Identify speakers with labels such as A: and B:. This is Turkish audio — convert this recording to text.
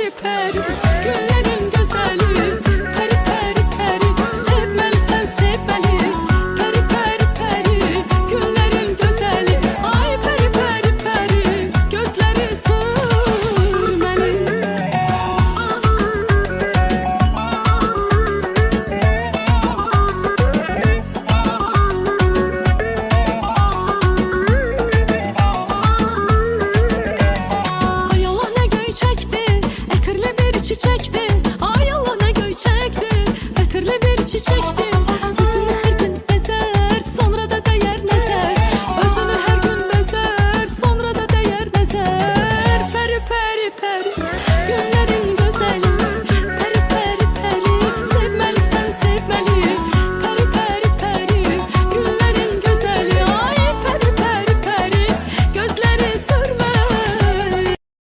A: peri peri, güllerin güzeli. Peri peri peri, sevmelisən sevmeli. Peri peri peri, güllerin güzeli. Ay peri peri peri, gözleri sürmeli. Ay Allah ne göy çekti, etirli bir çiçekti. Ay Allah ne göy çekti, etirli bir çiçekti.